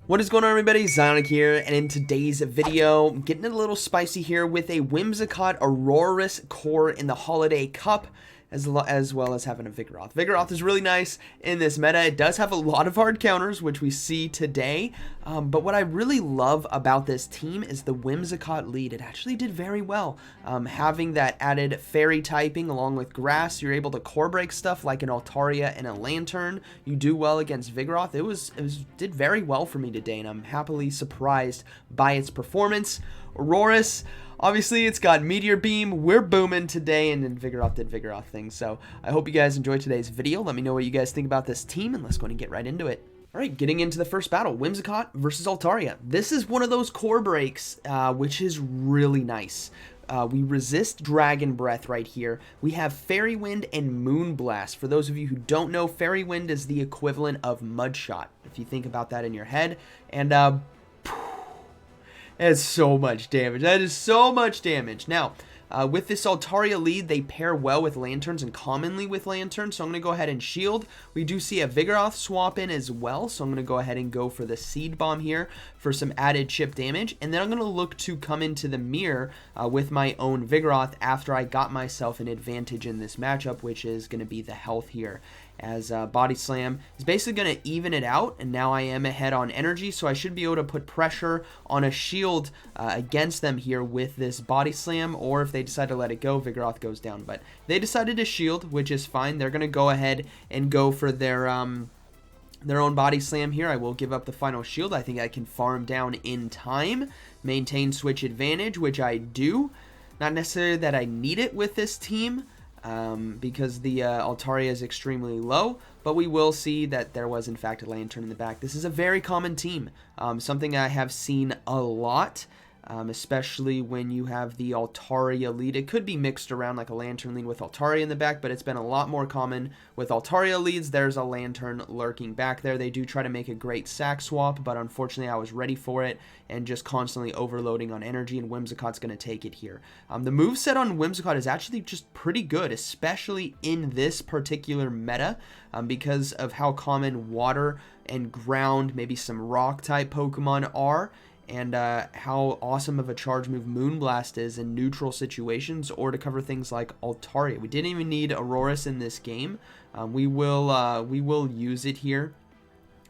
What is going on, everybody? ZyoniK here, and in today's video, I'm getting a little spicy here with a Whimsicott Aurorus core in the Holiday Cup, as well as having a Vigoroth. Vigoroth is really nice in this meta. It does have a lot of hard counters, which we see today, but what I really love about this team is the Whimsicott lead. It actually did very well. Having that added fairy typing along with grass, you're able to core break stuff like an Altaria and a Lantern. You do well against Vigoroth. It did very well for me today, and I'm happily surprised by its performance. Aurorus, obviously, it's got Meteor Beam. We're booming today, and then Vigoroth did Vigoroth things. So I hope you guys enjoyed today's video. Let me know what you guys think about this team, and let's go and get right into it. All right, getting into the first battle, Whimsicott versus Altaria. This is one of those core breaks, which is really nice. We resist Dragon Breath right here. We have Fairy Wind and Moon Blast. For those of you who don't know, Fairy Wind is the equivalent of Mud Shot, if you think about that in your head. And that's so much damage. That is so much damage. Now, with this Altaria lead, they pair well with Lanterns and commonly with Lanterns, so I'm going to go ahead and shield. We do see a Vigoroth swap in as well, so I'm going to go ahead and go for the Seed Bomb here for some added chip damage, and then I'm going to look to come into the mirror with my own Vigoroth after I got myself an advantage in this matchup, which is going to be the health here, as Body Slam is basically going to even it out, and now I am ahead on energy, so I should be able to put pressure on a shield against them here with this Body Slam, or if they decide to let it go, Vigoroth goes down. But they decided to shield, which is fine. They're going to go ahead and go for their own Body Slam here. I will give up the final shield. I think I can farm down in time, maintain switch advantage, which I do. Not necessarily that I need it with this team, because the Altaria is extremely low, but we will see that there was in fact a Lantern in the back. This is a very common team, something I have seen a lot, especially when you have the Altaria lead. It could be mixed around like a Lantern lead with Altaria in the back, but it's been a lot more common with Altaria leads. There's a Lantern lurking back there. They do try to make a great sack swap, but unfortunately I was ready for it and just constantly overloading on energy, and Whimsicott's going to take it here. The moveset on Whimsicott is actually just pretty good, especially in this particular meta, because of how common water and ground, maybe some rock type Pokemon are, and how awesome of a charge move Moonblast is in neutral situations or to cover things like Altaria. We didn't even need Aurorus in this game. We will use it here,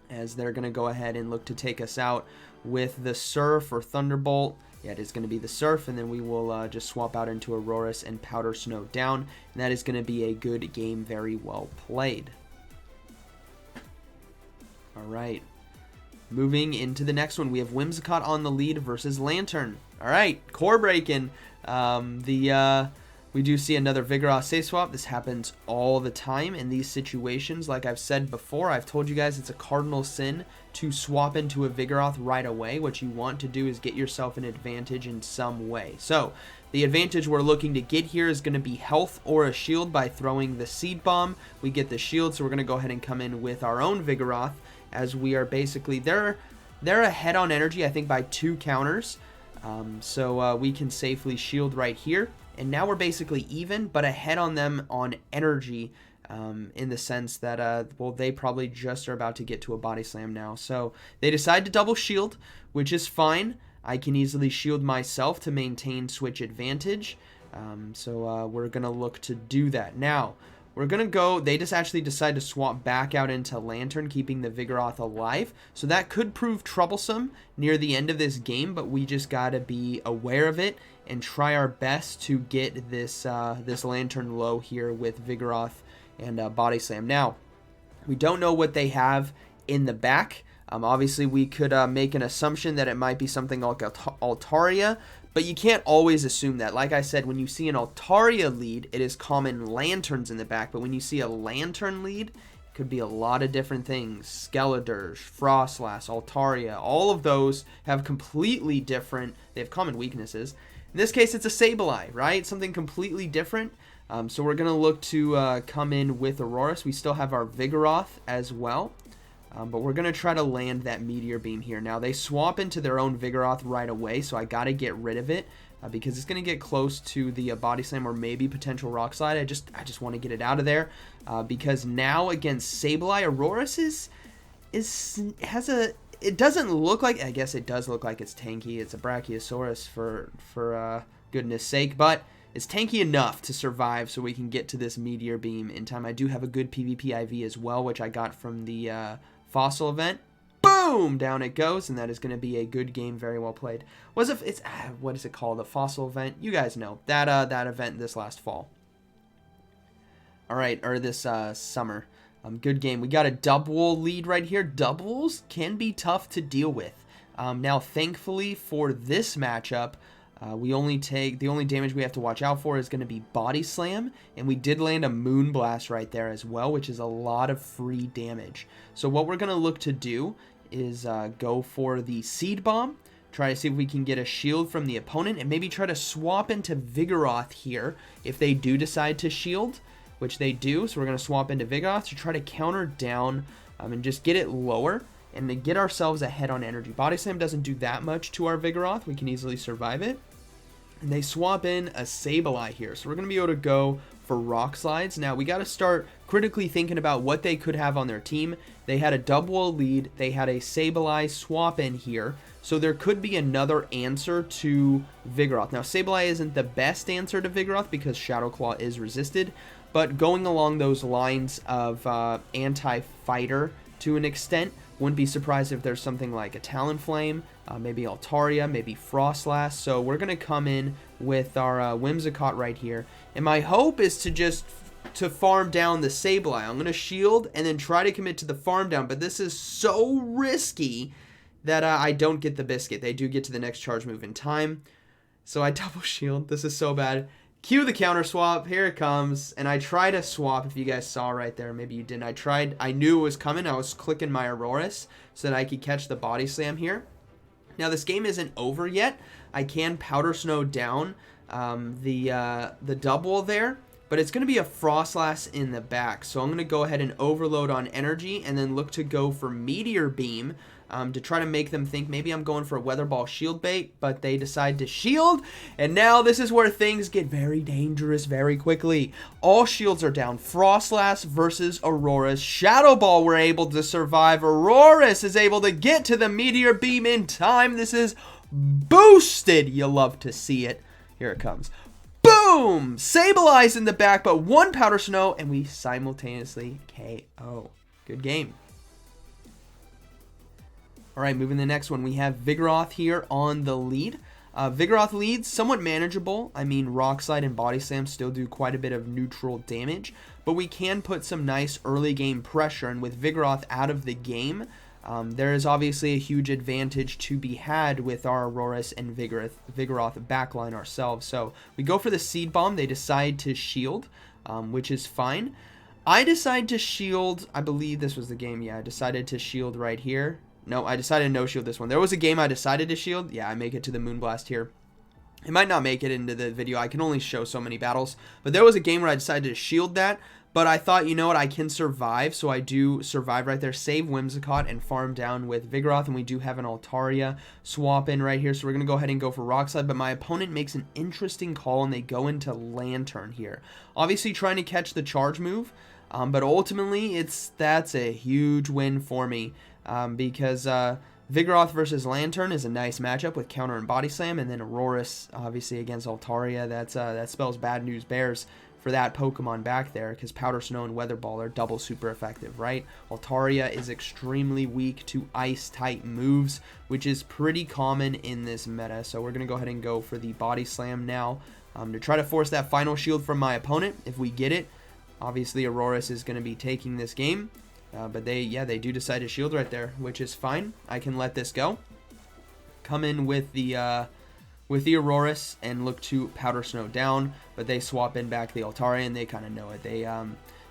as they're going to go ahead and look to take us out with the Surf or Thunderbolt. Yeah, it is going to be the Surf, and then we will just swap out into Aurorus and Powder Snow down, and that is going to be a good game, very well played. All right. Moving into the next one, we have Whimsicott on the lead versus Lantern. All right, core breaking. We do see another Vigoroth safe swap. This happens all the time in these situations. Like I've said before, I've told you guys it's a cardinal sin to swap into a Vigoroth right away. What you want to do is get yourself an advantage in some way. So the advantage we're looking to get here is going to be health or a shield by throwing the Seed Bomb. We get the shield, so we're going to go ahead and come in with our own Vigoroth, as we are basically, they're ahead on energy, I think, by 2 counters. So we can safely shield right here. And now we're basically even, but ahead on them on energy, in the sense that, well, they probably just are about to get to a Body Slam now. So they decide to double shield, which is fine. I can easily shield myself to maintain switch advantage. So we're going to look to do that. Now, we're going to go, they just actually decide to swap back out into Lantern, keeping the Vigoroth alive. So that could prove troublesome near the end of this game, but we just got to be aware of it and try our best to get this this Lantern low here with Vigoroth and Body Slam. Now, we don't know what they have in the back. Obviously, we could make an assumption that it might be something like Altaria, but you can't always assume that. Like I said, when you see an Altaria lead, it is common Lanterns in the back, but when you see a Lantern lead, it could be a lot of different things. Skeledirge, Frostlass, Altaria, all of those have completely different, they have common weaknesses. In this case, it's a Sableye, right? Something completely different. So we're going to look to come in with Aurorus. We still have our Vigoroth as well. But we're going to try to land that Meteor Beam here. Now, they swap into their own Vigoroth right away, so I got to get rid of it because it's going to get close to the Body Slam or maybe potential Rock Slide. I just want to get it out of there because now against Sableye, Aurorus has it doesn't look like, I guess it does look like it's tanky. It's a Brachiosaurus for goodness sake, but it's tanky enough to survive so we can get to this Meteor Beam in time. I do have a good PvP IV as well, which I got from the fossil event. Boom! Down it goes, and that is going to be a good game, very well played. What is it called? The fossil event? You guys know. That event this last fall. Alright, or this summer. Good game. We got a double lead right here. Doubles can be tough to deal with. Now, thankfully for this matchup, the only damage we have to watch out for is going to be Body Slam, and we did land a Moonblast right there as well, which is a lot of free damage. So what we're going to look to do is go for the Seed Bomb, try to see if we can get a shield from the opponent, and maybe try to swap into Vigoroth here if they do decide to shield, which they do. So we're going to swap into Vigoroth to try to counter down and just get it lower and to get ourselves ahead on energy. Body Slam doesn't do that much to our Vigoroth. We can easily survive it. And they swap in a Sableye here. So we're going to be able to go for Rock Slides. Now, we got to start critically thinking about what they could have on their team. They had a double lead. They had a Sableye swap in here. So there could be another answer to Vigoroth. Now, Sableye isn't the best answer to Vigoroth because Shadow Claw is resisted. But going along those lines of anti-fighter to an extent, wouldn't be surprised if there's something like a Talonflame, maybe Altaria, maybe Frostlass. So we're going to come in with our Whimsicott right here. And my hope is to farm down the Sableye. I'm going to shield and then try to commit to the farm down. But this is so risky that I don't get the biscuit. They do get to the next charge move in time. So I double shield. This is so bad. Cue the counter swap. Here it comes. And I try to swap, if you guys saw right there. Maybe you didn't. I knew it was coming. I was clicking my Aurorus so that I could catch the Body Slam here. Now, this game isn't over yet. I can Powder Snow down the double there. But it's going to be a Frostlass in the back. So I'm going to go ahead and overload on energy and then look to go for Meteor Beam. To try to make them think maybe I'm going for a Weather Ball shield bait, but they decide to shield, and now this is where things get very dangerous very quickly. All shields are down. Frostlass versus Aurorus. Shadow Ball were able to survive. Aurorus is able to get to the Meteor Beam in time. This is boosted. You love to see it. Here it comes. Boom! Sableye's in the back, but one Powder Snow, and we simultaneously KO. Good game. All right, moving to the next one. We have Vigoroth here on the lead. Vigoroth leads somewhat manageable. I mean, Rock Slide and Body Slam still do quite a bit of neutral damage, but we can put some nice early game pressure. And with Vigoroth out of the game, there is obviously a huge advantage to be had with our Aurorus and Vigoroth backline ourselves. So we go for the Seed Bomb. They decide to shield, which is fine. I decide to shield. I believe this was the game. Yeah, I decided to shield right here. No, I decided to no-shield this one. There was a game I decided to shield. Yeah, I make it to the Moonblast here. It might not make it into the video. I can only show so many battles. But there was a game where I decided to shield that. But I thought, you know what, I can survive. So I do survive right there. Save Whimsicott and farm down with Vigoroth. And we do have an Altaria swap in right here. So we're going to go ahead and go for Rock Slide. But my opponent makes an interesting call and they go into Lantern here. Obviously trying to catch the charge move. But ultimately, that's a huge win for me. Because Vigoroth versus Lantern is a nice matchup with counter and Body Slam, and then Aurorus obviously against Altaria. That spells bad news bears for that Pokemon back there, because Powder Snow and Weather Ball are double super effective, right? Altaria is extremely weak to ice type moves, which is pretty common in this meta. So we're gonna go ahead and go for the Body Slam now to try to force that final shield from my opponent. If we get it, obviously Aurorus is gonna be taking this game. But they do decide to shield right there, which is fine. I can let this go. Come in with the Aurorus and look to Powder Snow down, but they swap in back the Altaria and they kind of know it.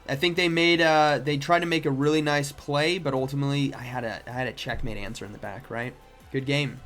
I think they tried to make a really nice play, but ultimately I had a checkmate answer in the back, right? Good game.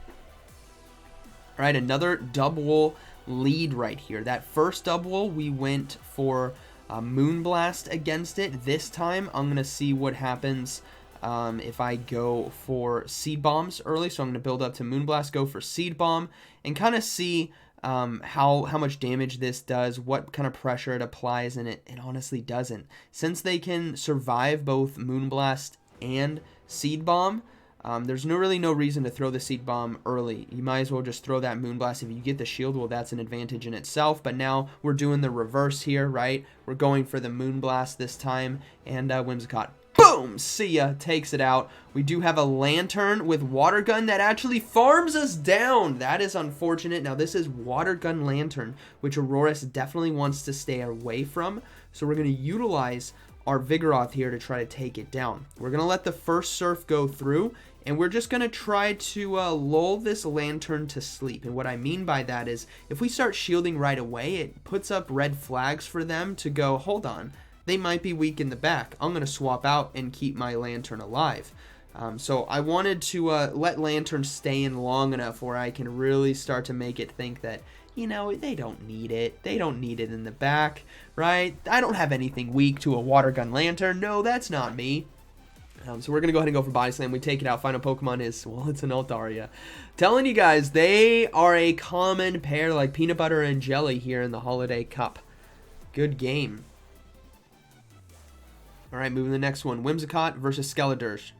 All right, another double lead right here. That first double we went for Moonblast against it. This time I'm going to see what happens if I go for Seed Bombs early. So I'm going to build up to Moonblast, go for Seed Bomb, and kind of see how much damage this does, what kind of pressure it applies, and it honestly doesn't. Since they can survive both Moonblast and Seed Bomb, There's really no reason to throw the Seed Bomb early. You might as well just throw that Moonblast. If you get the shield, well, that's an advantage in itself. But now we're doing the reverse here, right? We're going for the Moonblast this time. And Whimsicott, boom! See ya! Takes it out. We do have a Lantern with Water Gun that actually farms us down. That is unfortunate. Now, this is Water Gun Lantern, which Aurorus definitely wants to stay away from. So we're going to utilize our Vigoroth here to try to take it down. We're going to let the first Surf go through, and we're just going to try to lull this Lantern to sleep. And what I mean by that is, if we start shielding right away, it puts up red flags for them to go, hold on, they might be weak in the back. I'm going to swap out and keep my Lantern alive. So I wanted to let Lantern stay in long enough where I can really start to make it think that, you know, they don't need it. They don't need it in the back, right? I don't have anything weak to a Water Gun Lantern. No, that's not me. So we're going to go ahead and go for Body Slam. We take it out. Final Pokemon is, well, it's an Altaria. Telling you guys, they are a common pair like peanut butter and jelly here in the Holiday Cup. Good game. All right, moving to the next one. Whimsicott versus Skeledirge.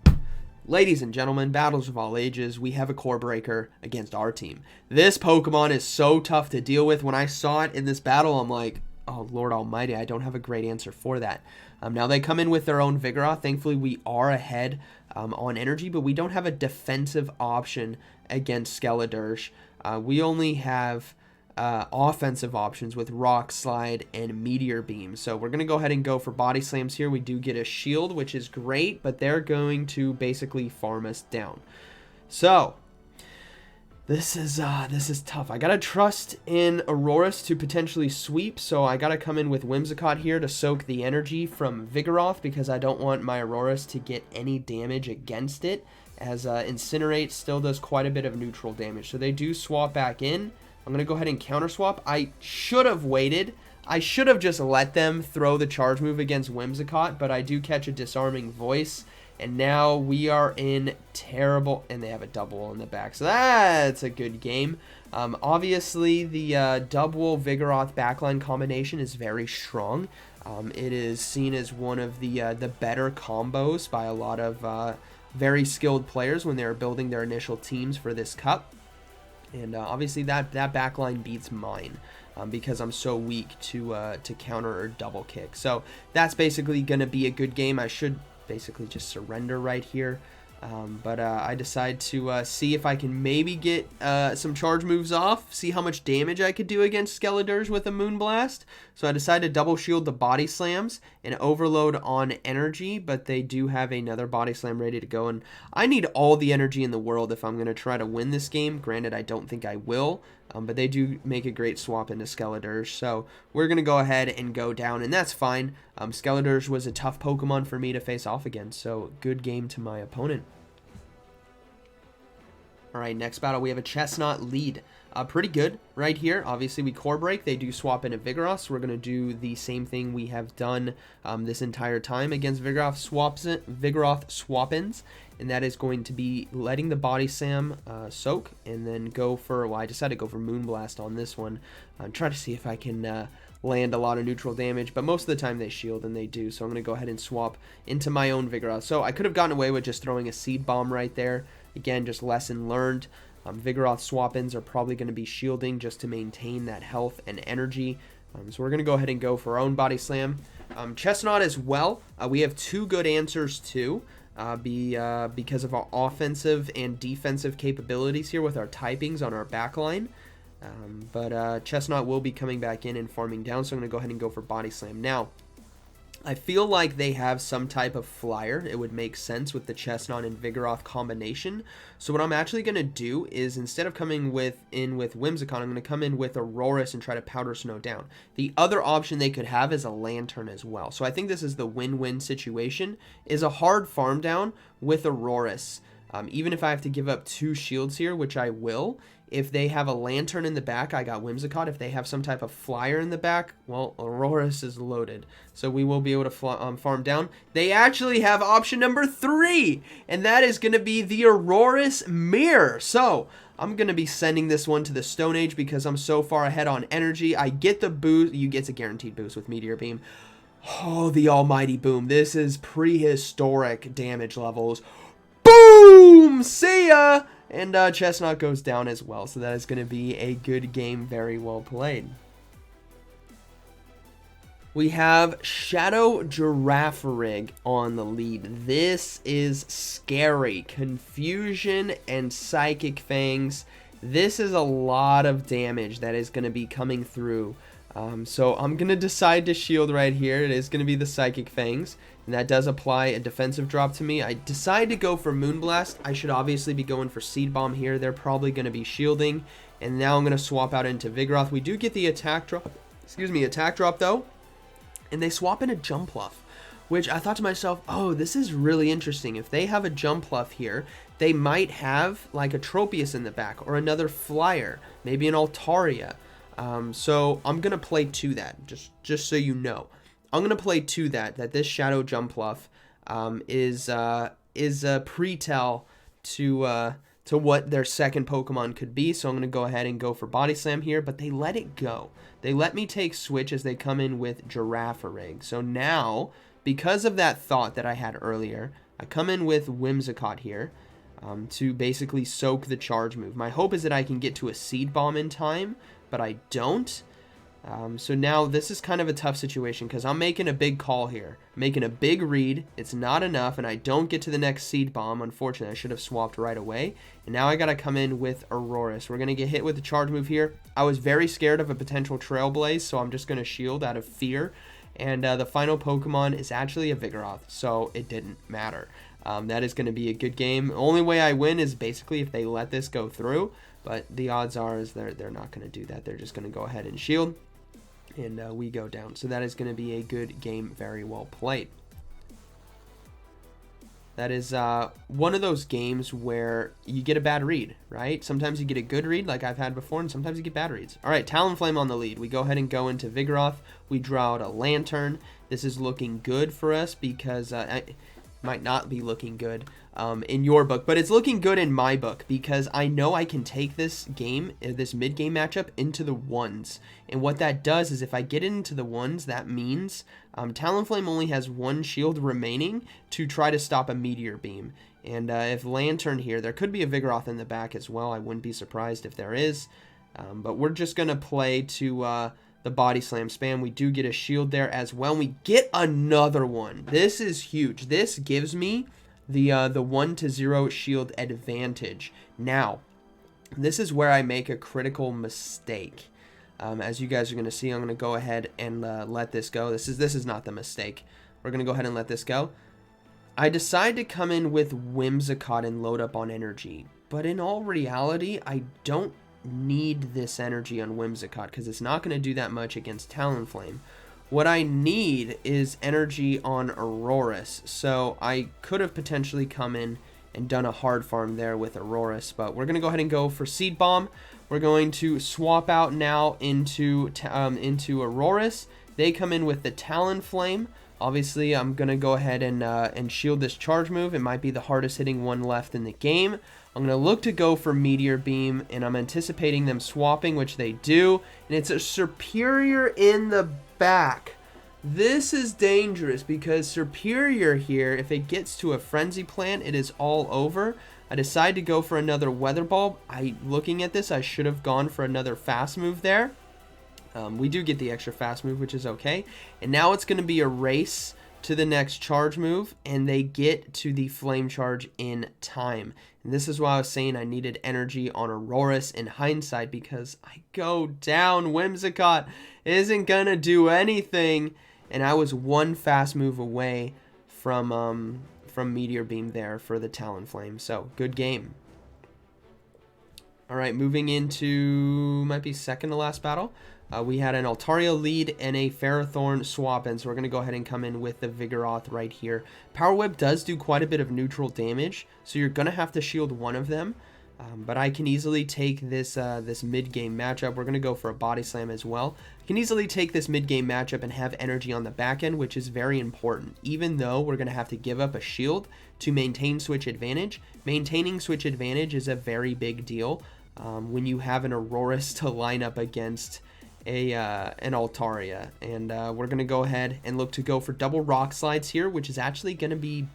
Ladies and gentlemen, battles of all ages, we have a core breaker against our team. This Pokemon is so tough to deal with. When I saw it in this battle, I'm like, oh, Lord Almighty, I don't have a great answer for that. Now they come in with their own Vigoroth. Thankfully, we are ahead on energy, but we don't have a defensive option against Skeledirge. We only have offensive options with Rock Slide and Meteor Beam. So we're going to go ahead and go for Body Slams here. We do get a shield, which is great, but they're going to basically farm us down. So this is tough. I got to trust in Aurorus to potentially sweep, so I got to come in with Whimsicott here to soak the energy from Vigoroth because I don't want my Aurorus to get any damage against it, as Incinerate still does quite a bit of neutral damage. So they do swap back in. I'm going to go ahead and counter swap. I should have waited. I should have just let them throw the charge move against Whimsicott, but I do catch a Disarming Voice, and now we are in terrible, and they have a double in the back, so that's a good game. Obviously, the double Vigoroth backline combination is very strong. It is seen as one of the better combos by a lot of very skilled players when they're building their initial teams for this cup. And obviously that backline beats mine because I'm so weak to counter or double kick. So that's basically going to be a good game. I should basically just surrender right here. But I decide to see if I can maybe get some charge moves off, see how much damage I could do against Skeledirge with a Moonblast. So I decided to double shield the Body Slams and overload on energy, but they do have another Body Slam ready to go. And I need all the energy in the world if I'm going to try to win this game. Granted, I don't think I will, but they do make a great swap into Skeledirge. So we're going to go ahead and go down, and that's fine. Skeledirge was a tough Pokemon for me to face off against, so good game to my opponent. All right, next battle, we have a Chesnaught lead. Pretty good right here. Obviously, we core break. They do swap into Vigoroth, so we're going to do the same thing we have done this entire time against Vigoroth swap-ins, and that is going to be letting the Body Slam soak, and then go for, well, I decided to go for Moonblast on this one. Try to see if I can land a lot of neutral damage, but most of the time they shield, and they do, so I'm going to go ahead and swap into my own Vigoroth. So I could have gotten away with just throwing a Seed Bomb right there. Again, just lesson learned. Vigoroth swap-ins are probably going to be shielding just to maintain that health and energy. So we're going to go ahead and go for our own Body Slam. Chesnaught as well. We have two good answers too, because of our offensive and defensive capabilities here with our typings on our backline. But Chesnaught will be coming back in and farming down, so I'm going to go ahead and go for Body Slam. Now, I feel like they have some type of flyer. It would make sense with the Chesnaught and Vigoroth combination. So what I'm actually going to do is, instead of coming in with Whimsicott, I'm going to come in with Aurorus and try to Powder Snow down. The other option they could have is a Lantern as well. So I think this is the win-win situation, is a hard farm down with Aurorus. Even if I have to give up 2 shields here, which I will. If they have a Lantern in the back, I got Whimsicott. If they have some type of flyer in the back, well, Aurorus is loaded. So we will be able to farm down. They actually have option number 3, and that is going to be the Aurorus Mirror. So I'm going to be sending this one to the Stone Age because I'm so far ahead on energy. I get the boost. You get a guaranteed boost with Meteor Beam. Oh, the almighty boom. This is prehistoric damage levels. Boom! See ya! And Chesnaught goes down as well, so that is going to be a good game, very well played. We have Shadow Girafarig on the lead. This is scary. Confusion and Psychic Fangs. This is a lot of damage that is going to be coming through. So I'm going to decide to shield right here. It is going to be the Psychic Fangs, and that does apply a defensive drop to me. I decide to go for Moonblast. I should obviously be going for Seed Bomb here. They're probably going to be shielding, and now I'm going to swap out into Vigoroth. We do get the attack drop, though, and they swap in a Jumpluff, which I thought to myself, oh, this is really interesting. If they have a Jumpluff here, they might have like a Tropius in the back or another Flyer, maybe an Altaria. So I'm going to play to that, just so you know. I'm going to play to that this Shadow Jumpluff is a pre-tell to what their second Pokemon could be. So I'm going to go ahead and go for Body Slam here, but they let it go. They let me take Switch as they come in with Girafarig. So now, because of that thought that I had earlier, I come in with Whimsicott here to basically soak the charge move. My hope is that I can get to a Seed Bomb in time, but I don't. So now this is kind of a tough situation because I'm making a big call here. I'm making a big read. It's not enough, and I don't get to the next Seed Bomb. Unfortunately, I should have swapped right away. And now I got to come in with Aurorus. We're going to get hit with the charge move here. I was very scared of a potential Trailblaze, so I'm just going to shield out of fear. And the final Pokemon is actually a Vigoroth, so it didn't matter. That is going to be a good game. The only way I win is basically if they let this go through, but the odds are is they're not going to do that. They're just going to go ahead and shield, and we go down. So that is going to be a good game, very well played. That is one of those games where you get a bad read, right? Sometimes you get a good read like I've had before, and sometimes you get bad reads. All right, Talonflame on the lead. We go ahead and go into Vigoroth. We draw out a Lantern. This is looking good for us because it might not be looking good in your book, but it's looking good in my book because I know I can take this game, this mid-game matchup, into the ones. And what that does is if I get into the ones, that means Talonflame only has one shield remaining to try to stop a Meteor Beam. And if Lantern here, there could be a Vigoroth in the back as well. I wouldn't be surprised if there is. But we're just going to play to the Body Slam spam. We do get a shield there as well. We get another one. This is huge. This gives me the 1-0 shield advantage. Now, this is where I make a critical mistake. As you guys are going to see, I'm going to go ahead and let this go. This is not the mistake. We're going to go ahead and let this go. I decide to come in with Whimsicott and load up on energy. But in all reality, I don't need this energy on Whimsicott because it's not going to do that much against Talonflame. What I need is energy on Aurorus, so I could have potentially come in and done a hard farm there with Aurorus, but we're going to go ahead and go for Seed Bomb. We're going to swap out now into Aurorus. They come in with the Talonflame. Obviously, I'm going to go ahead and shield this charge move. It might be the hardest hitting one left in the game. I'm going to look to go for Meteor Beam, and I'm anticipating them swapping, which they do. And it's a Superior in the back. This is dangerous because Superior here, if it gets to a Frenzy Plant, it is all over. I decide to go for another Weather Bulb. Looking at this, I should have gone for another fast move there. We do get the extra fast move, which is okay. And now it's going to be a race to the next charge move, and they get to the Flame Charge in time. And this is why I was saying I needed energy on Aurorus in hindsight, because I go down. Whimsicott isn't going to do anything, and I was one fast move away from Meteor Beam there for the Talonflame. So, good game. All right, moving into, might be second to last battle. We had an Altaria lead and a Ferrothorn swap in, so we're going to go ahead and come in with the Vigoroth right here. Power Whip does do quite a bit of neutral damage, so you're going to have to shield one of them. But I can easily take this this mid-game matchup. We're going to go for a Body Slam as well. I can easily take this mid-game matchup and have energy on the back end, which is very important. Even though we're going to have to give up a shield to maintain switch advantage, maintaining switch advantage is a very big deal when you have an Aurorus to line up against an Altaria. And we're going to go ahead and look to go for double Rock Slides here, which is actually going to be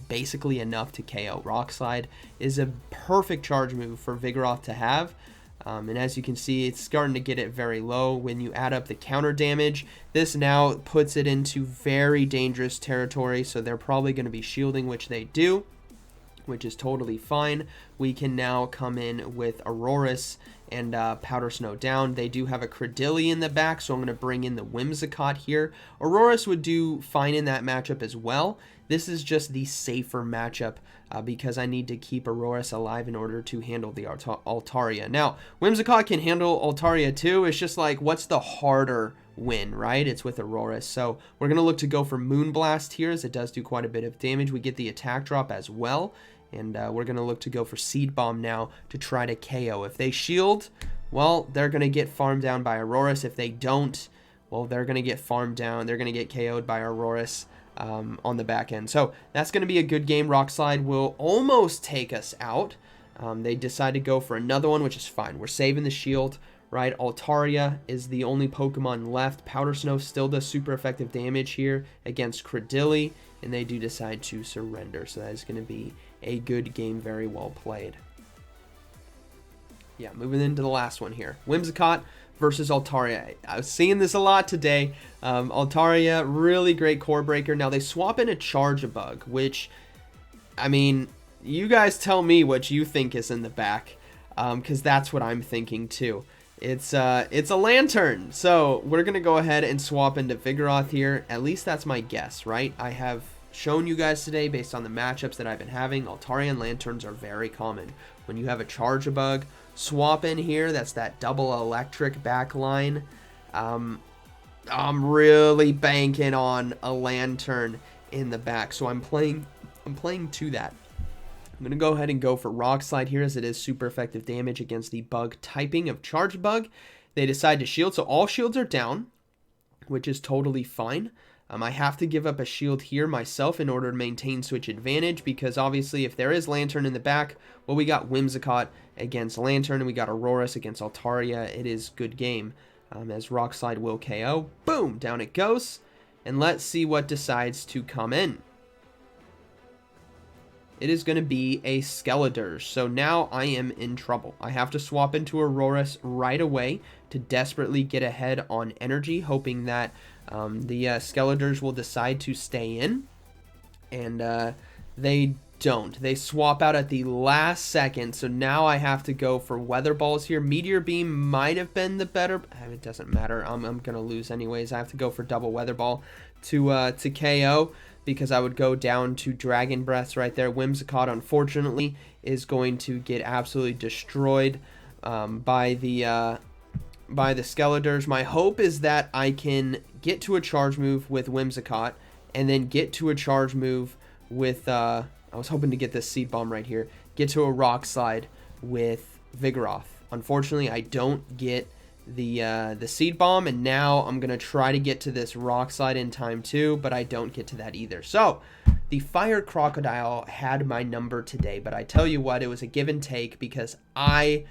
basically enough to KO. Rock Slide is a perfect charge move for Vigoroth to have. And as you can see, it's starting to get it very low. When you add up the counter damage, this now puts it into very dangerous territory. So they're probably going to be shielding, which they do, which is totally fine. We can now come in with Aurorus and Powder Snow down. They do have a Credilli in the back, so I'm going to bring in the Whimsicott here. Aurorus would do fine in that matchup as well. This is just the safer matchup because I need to keep Aurorus alive in order to handle the Altaria. Now, Whimsicott can handle Altaria too. It's just like, what's the harder win, right? It's with Aurorus. So we're going to look to go for Moonblast here, as it does do quite a bit of damage. We get the attack drop as well. And we're going to look to go for Seed Bomb now to try to KO. If they shield, well, they're going to get farmed down by Aurorus. If they don't, well, they're going to get farmed down. They're going to get KO'd by Aurorus on the back end. So that's going to be a good game. Rock Slide will almost take us out. They decide to go for another one, which is fine. We're saving the shield, right? Altaria is the only Pokemon left. Powder Snow still does super effective damage here against Credilli, and they do decide to surrender. So that is going to be a good game, very well played. Yeah, moving into the last one here. Whimsicott versus Altaria. I was seeing this a lot today. Altaria, really great core breaker. Now they swap in a Charge-a-Bug, which, I mean, you guys tell me what you think is in the back, because that's what I'm thinking too. It's a Lantern, so we're gonna go ahead and swap into Vigoroth here. At least that's my guess, right? I have shown you guys today, based on the matchups that I've been having, Altaria and Lanturns are very common. When you have a Charge-a-Bug, swap in here, that's that double electric backline. I'm really banking on a Lantern in the back, so I'm playing to that. I'm going to go ahead and go for Rock Slide here, as it is super effective damage against the bug typing of Charge-a-Bug. They decide to shield, so all shields are down, which is totally fine. I have to give up a shield here myself in order to maintain switch advantage, because obviously if there is Lantern in the back, well, we got Whimsicott against Lantern and we got Aurorus against Altaria. It is good game, as Rock Slide will KO. Boom, down it goes. And let's see what decides to come in. It is going to be a Skeledirge. So now I am in trouble. I have to swap into Aurorus right away to desperately get ahead on energy, hoping that the Skeledirge will decide to stay in. And they don't. They swap out at the last second. So now I have to go for Weather Balls here. Meteor Beam might have been the better. It doesn't matter. I'm going to lose anyways. I have to go for double Weather Ball to KO, because I would go down to Dragon Breaths right there. Whimsicott, unfortunately, is going to get absolutely destroyed by the Skeledirge. My hope is that I can get to a charge move with Whimsicott, and then get to a charge move with, I was hoping to get this Seed Bomb right here, get to a Rock Slide with Vigoroth. Unfortunately, I don't get the Seed Bomb, and now I'm going to try to get to this Rock Slide in time too, but I don't get to that either. So the Fire Crocodile had my number today, but I tell you what, it was a give and take, because I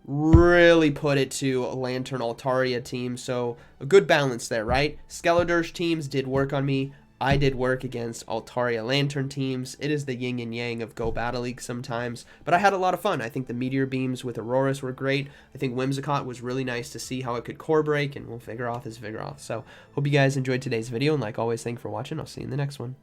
really put it to a Lantern Altaria team, so a good balance there, right? Skeledirge teams did work on me. I did work against Altaria Lantern teams. It is the yin and yang of Go Battle League sometimes, but I had a lot of fun. I think the Meteor Beams with Aurorus were great. I think Whimsicott was really nice to see how it could core break, and well, Vigoroth is Vigoroth. So hope you guys enjoyed today's video, and like always, thanks for watching. I'll see you in the next one.